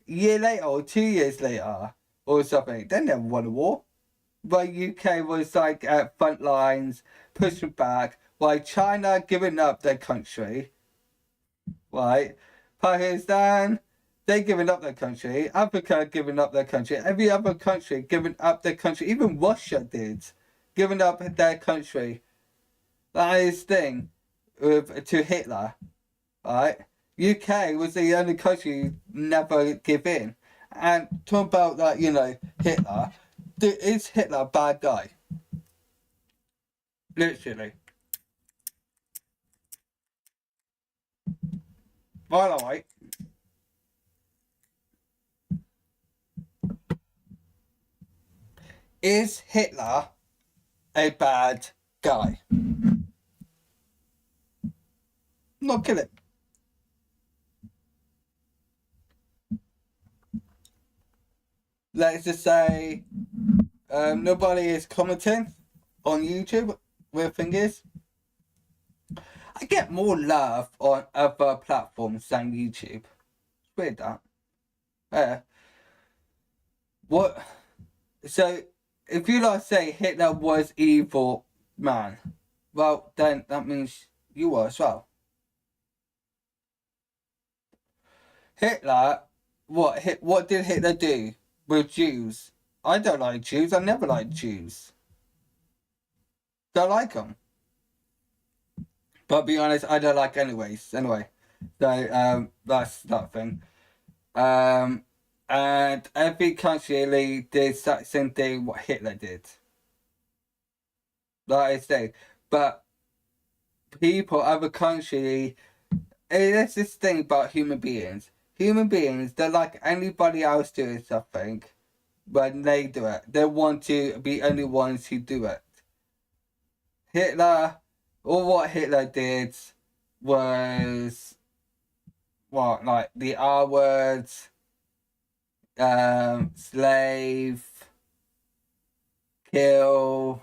a year later or 2 years later or something. They never won a war. But UK was like at front lines, pushing back, while China giving up their country, right? Pakistan, they giving up their country. Africa giving up their country. Every other country giving up their country. Even Russia did, giving up their country. That is the thing to Hitler. Right? UK was the only country who never give in. And talk about that, Hitler. Is Hitler a bad guy? Literally. By the way, is Hitler a bad guy? Not kill him. let's just say nobody is commenting on YouTube. Weird thing is, I get more love on other platforms than YouTube. It's weird that. What? So, if you like say Hitler was evil man, well then that means you were as well. Hitler, what did Hitler do with Jews? I don't like Jews. I never liked Jews. Don't like them. But be honest, I don't like anyways. Anyway, so that's that thing. And every country did the same thing what Hitler did. Like I say, but people, other countries, it's this thing about human beings. Human beings, they're like anybody else doing something. When they do it, they want to be only ones who do it. Hitler, or what Hitler did was what, like the R words, slave, kill,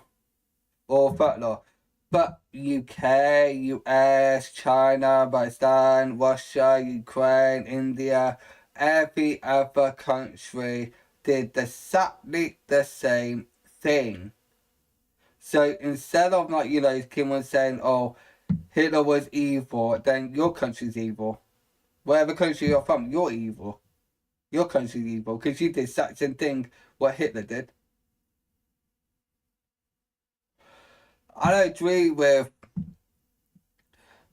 or fuck law. But UK, US, China, Pakistan, Russia, Ukraine, India, every other country did exactly the same thing. So instead of like, Kim was saying, oh, Hitler was evil, then your country's evil. Whatever country you're from, you're evil. Your country's evil because you did such a thing what Hitler did. I don't agree with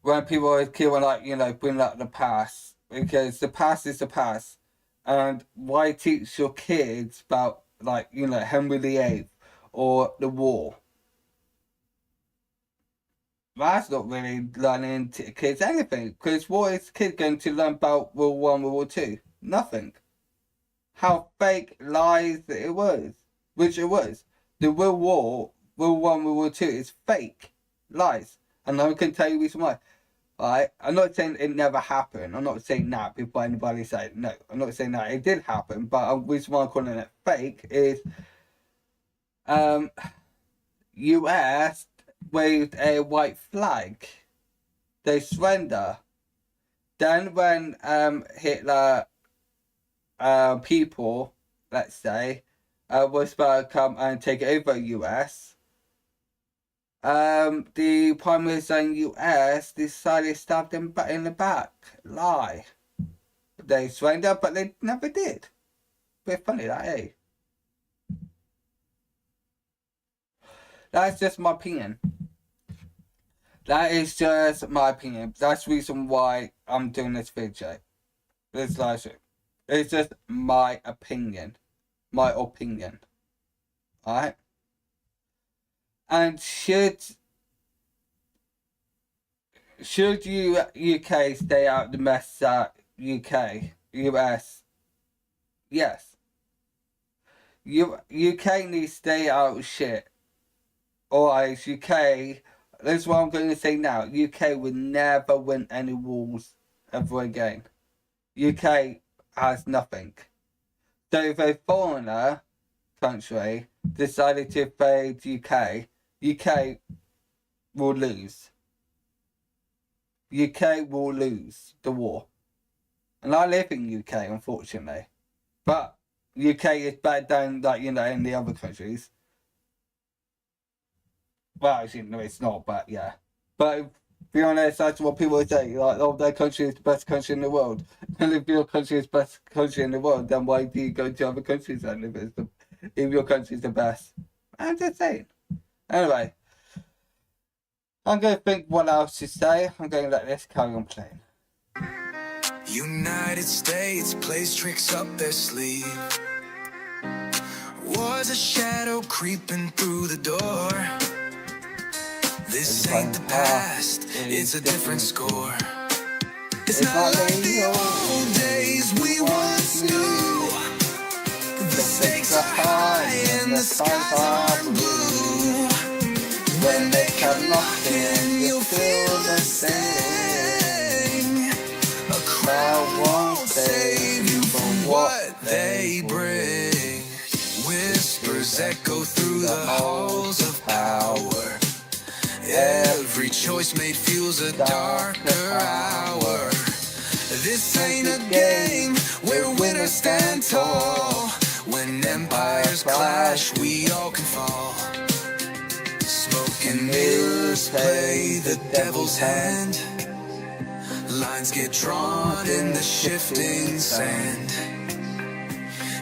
when people always keep on bring up the past, because the past is the past. And why teach your kids about Henry VIII or the war? That's not really learning kids anything, because what is kids going to learn about World War I, World War II? Nothing. How fake lies it was, which it was. The World War I, World War II is fake lies, and I can tell you reason why. Right? I'm not saying it never happened. I'm not saying that before anybody say no. I'm not saying that it did happen, but the reason why I'm calling it fake is US waved a white flag. They surrender. Then when Hitler people, let's say, was about to come and take over US, the Prime Minister in US decided to stab them in the back. Lie. They surrendered, but they never did. Bit funny that, eh? That's just my opinion. That is just my opinion. That's the reason why I'm doing this video. This live stream. It's just my opinion. My opinion. Alright? And should you UK stay out of the mess US? Yes. UK needs to stay out of shit. Otherwise, UK, this is what I'm going to say now, UK will never win any wars ever again. UK has nothing. So if a foreigner country decided to invade UK will lose. UK will lose the war. And I live in UK, unfortunately. But UK is better than, in the other countries. Well, actually, no, it's not, but yeah. But to be honest, that's what people say. Their country is the best country in the world. And if your country is the best country in the world, then why do you go to other countries then if your country is the best? I'm just saying. Anyway, I'm going to think what else to say. I'm going to let this carry on playing. United States plays tricks up their sleeve. Was a shadow creeping through the door. This ain't the past, it's a different score. It's not like the old days we once knew. The stakes are high and the skies are blue. When they come knocking, you'll feel the same. A crowd won't save you from what they bring. echoes echo through the halls of power. Every choice made fuels a darker hour. This ain't a game where winners stand tall. When empires clash, we all can fall. Smoke and mirrors play the devil's hand. Lines get drawn in the shifting sand.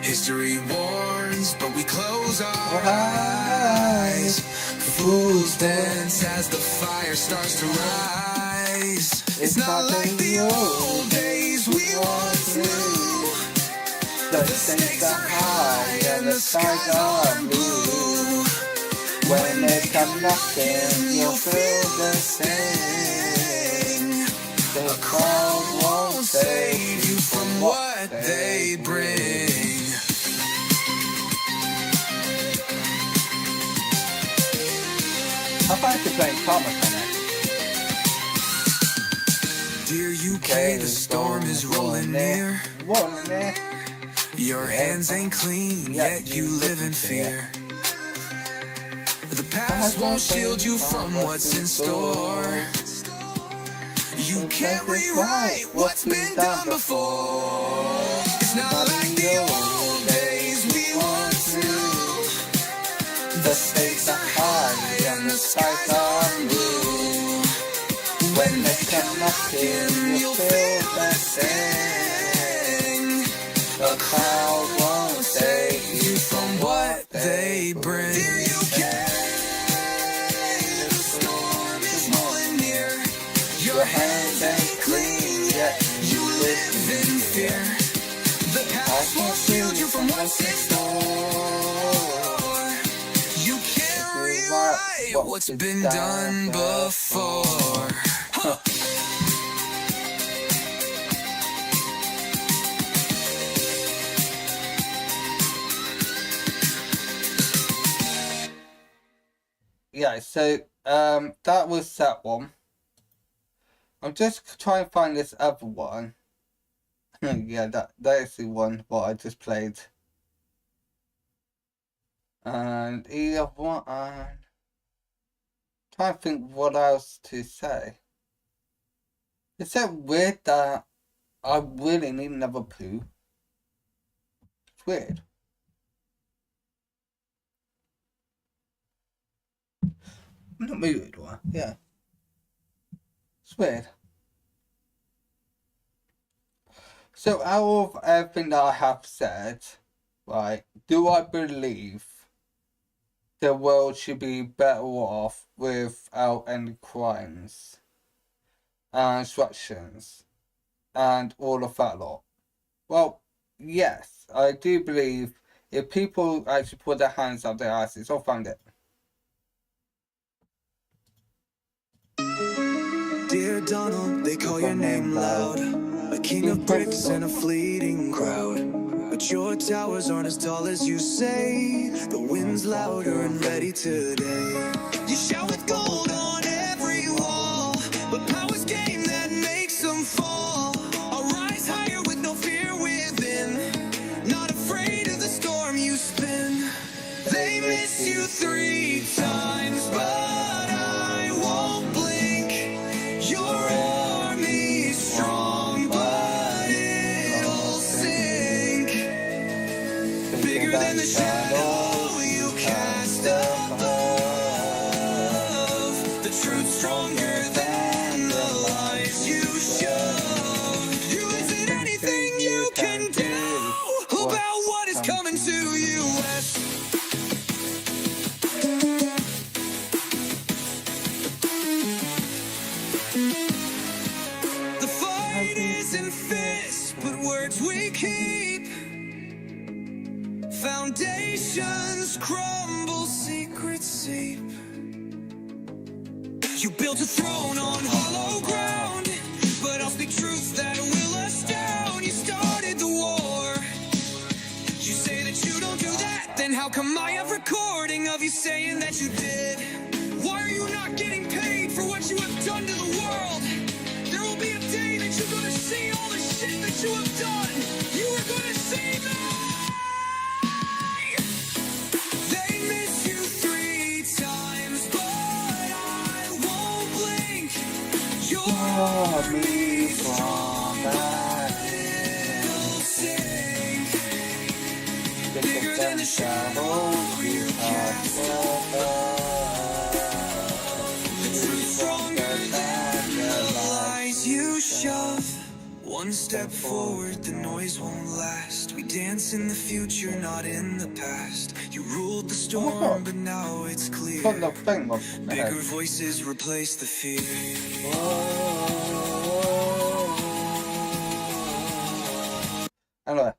History warns, but we close our eyes. Fools dance as the fire starts to rise. It's not like the old days we once knew. The stakes are high and the skies are blue. When they come knocking, you'll feel the sting. The crowd won't save you from what they bring. I fancy playing Thomas on it. Dear UK, the storm is rolling near. Rolling near. Your hands ain't clean, yet you live in fear. The past won't shield you from what's in store. You can't rewrite what's been done before. It's not like the old days we once knew. The stakes are high and the skies are blue. When they come knocking, you'll feel the sting. A crowd won't save you from what they bring. Dear UK, the storm is rolling near. Your hands ain't clean, yet you live in fear. The past won't shield you from what's in store. You can't rewrite what's been done before. Huh. Yeah, so that was that one. I'm just trying to find this other one. Yeah, that is the one what I just played. And the other one, trying to think what else to say. It's so weird that I really need another poo. It's weird. I'm not muted, what? Yeah. It's weird. So out of everything that I have said, right, do I believe the world should be better off without any crimes and instructions and all of that lot? Well, yes, I do believe if people actually put their hands up their asses, I'll find it. Dear Donald, they call your name loud. A king of bricks in a fleeting crowd. But your towers aren't as tall as you say. The wind's louder and ready today. You shout with gold on every wall, but power's game that makes them fall. I'll rise higher with no fear within, not afraid of the storm you spin. They miss you 3 times, but I won't blink. Your army's strong, but it'll sink. Bigger than the shadow you cast above. The truth's stronger than the lies you shove. You isn't anything you can do about what is coming to you. The fight isn't fists, but words we keep. Foundations crumble, secrets seep. You built a throne on hollow ground, but I'll speak truths that will astound. You started the war. You say that you don't do that, then how come I have recording of you saying that you did? Why are you not getting paid for what you have done to the world? There will be a day that you're gonna see all the shit that you have done. You are gonna see me. They of me from that bigger than the shadows you cast Stronger than the lies you shove. One step forward, the noise won't last. We dance in the future, not in the past. You ruled the storm, but now it's clear. Bigger voices replace the fear. Anyway,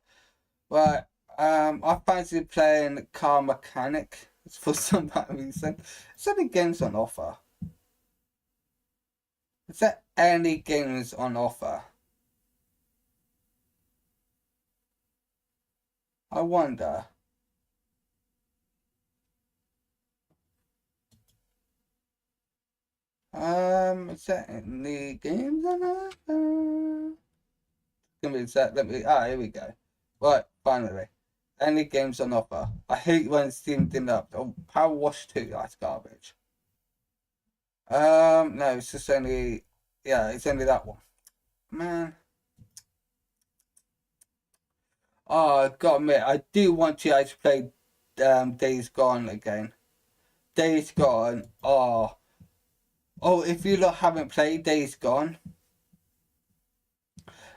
right, I fancy playing Car Mechanic for some reason. Is there any games on offer? Is there any games on offer? I wonder. Is there any games on offer? Here we go. Right, finally. Any games on offer? I hate when Steam didn't up. Oh, Power Wash 2, that's garbage. No, it's just only, yeah, it's only that one. Man. Oh, I gotta admit, I do want you guys to play Days Gone again. Days Gone, oh, if you haven't played Days Gone,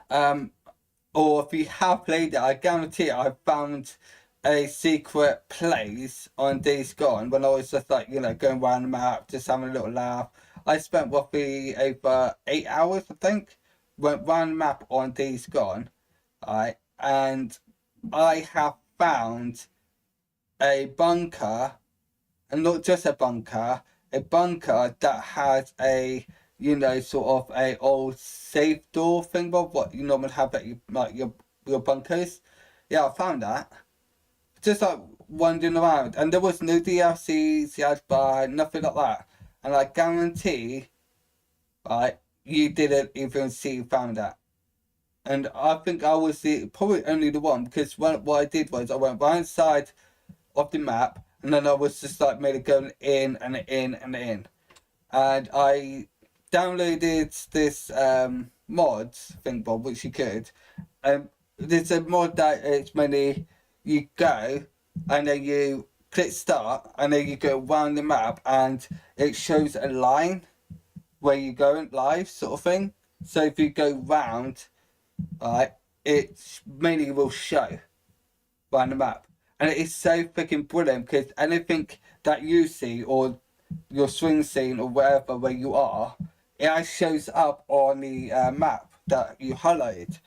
or if you have played it, I guarantee I found a secret place on Days Gone when I was just like, going around the map, just having a little laugh. I spent roughly over 8 hours, I think, went around the map on Days Gone, right, and I have found a bunker, and not just a bunker that has a, sort of a old safe door thing, Bob, what you normally have at your bunkers. Yeah, I found that. Just like wandering around, and there was no DLCs you had to buy, nothing like that. And I guarantee, right, you didn't even see you found that. And I think I was probably only the one, because what I did was I went right inside of the map, and then I was just like made it going in and in and in. And I downloaded this mods thing, Bob, which you could. There's a mod that it's mainly you go and then you click start and then you go around the map and it shows a line where you're going live, sort of thing. So if you go round, it mainly will show around the map. And it is so freaking brilliant because anything that you see or your swing scene or wherever where you are, it shows up on the map that you highlighted.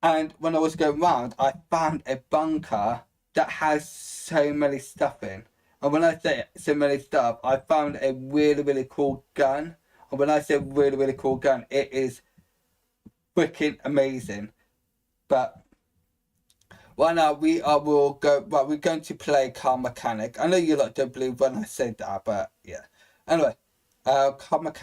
And when I was going around, I found a bunker that has so many stuff in. And when I say so many stuff, I found a really, really cool gun. And when I say really, really cool gun, it is freaking amazing. But right now we're going to play Car Mechanic. I know you don't believe when I said that, but yeah. Anyway, Car Mechanic.